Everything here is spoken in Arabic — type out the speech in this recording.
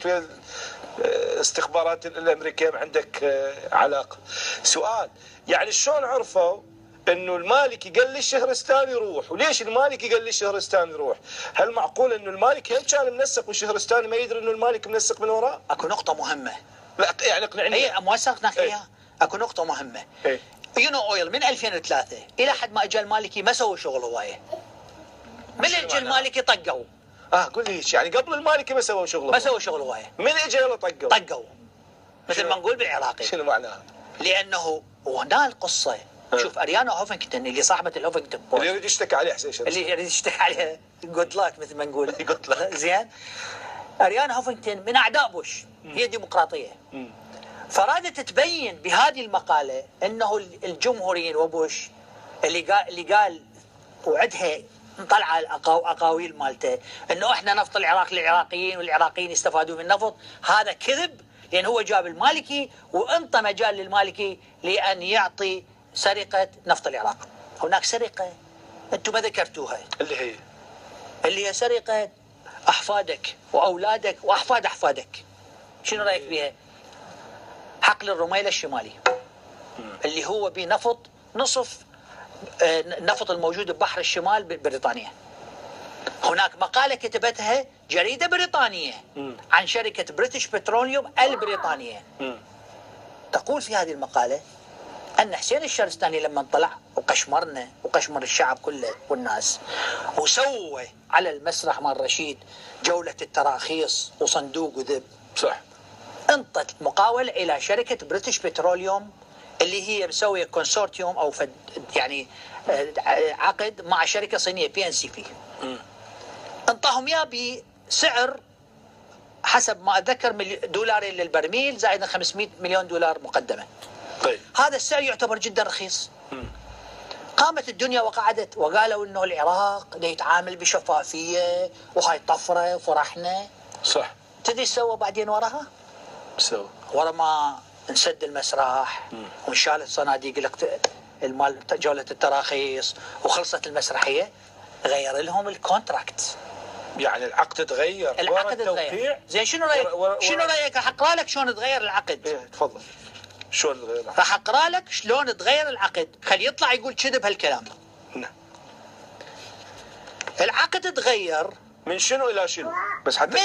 كنت ويا الاستخبارات الامريكيه ما عندك علاقه. سؤال، يعني شلون عرفوا انه المالكي قال لي الشهرستان يروح؟ وليش المالكي قال لي الشهرستان يروح؟ هل معقول انه المالكي هم كان منسق والشهرستاني ما يدري انه المالكي منسق من وراه؟ اكو نقطه مهمه. لا يعني اقنعني. اي مو اقنعك اياها. اكو نقطه مهمه. يونو اويل من 2003 الى حد ما اجى المالكي ما سووا شغل هوايه. من اجى المالكي طقوا. قول لي يعني قبل المالكي ما سووا شغل؟ ما سووا شغل هوايه. من اجى يلا طقوا مثل ما نقول بالعراقي. شنو معناها؟ لانه وهنا القصه. شوف اريانا هوفنكتون اللي صاحبه الهوفنكتون بوست اللي يريد يشتكي عليه حسين اللي يريد يشتكي عليه جود لاك مثل ما نقول جود لاك. زين. اريانا هوفنكتون من اعداء بوش، هي ديمقراطيه. فرادت تبين بهذه المقاله انه الجمهوريين وبوش اللي قال وعدها طلع الاقاويل مالته انه احنا نفط العراق للعراقيين والعراقيين يستفادون من النفط، هذا كذب. لان هو جاب المالكي وانطى مجال للمالكي لان يعطي سرقه نفط العراق. هناك سرقه انتم ما ذكرتوها اللي هي سرقه احفادك واولادك واحفاد احفادك. شنو رايك بها؟ حقل الرميله الشمالي اللي هو بنفط نصف النفط الموجود ببحر الشمال ببريطانيا. هناك مقاله كتبتها جريده بريطانيه عن شركه بريتش بتروليوم البريطانيه. تقول في هذه المقاله ان حسين الشهرستاني لما طلع وقشمرنا وقشمر الشعب كله والناس وسوى على المسرح مال رشيد جوله التراخيص وصندوق وذب، صح، انطت مقاوله الى شركه بريتش بتروليوم اللي هي مسويه كونسورتيوم او يعني عقد مع شركه صينيه PNCP. انطاهم اياه بسعر حسب ما اتذكر $2 للبرميل زائد 500 مليون دولار مقدمه. طيب. هذا السعر يعتبر جدا رخيص. قامت الدنيا وقعدت وقالوا انه العراق يتعامل بشفافيه وهاي طفره وفرحنا. صح. تدري ايش سووا بعدين وراها؟ سووا ورا ما انسد المسرح وانشالت صناديق المال جوله التراخيص وخلصت المسرحيه، غير لهم الكونتراكت. يعني العقد تغير. العقد تغير. زين شنو رايك؟ شنو رايك راح اقرا لك شلون تغير العقد؟ تفضل. شلون تغير؟ راح اقرا لك شلون تغير العقد، خلي يطلع يقول كذب هالكلام. نعم. العقد تغير من شنو الى شنو؟ بس حتى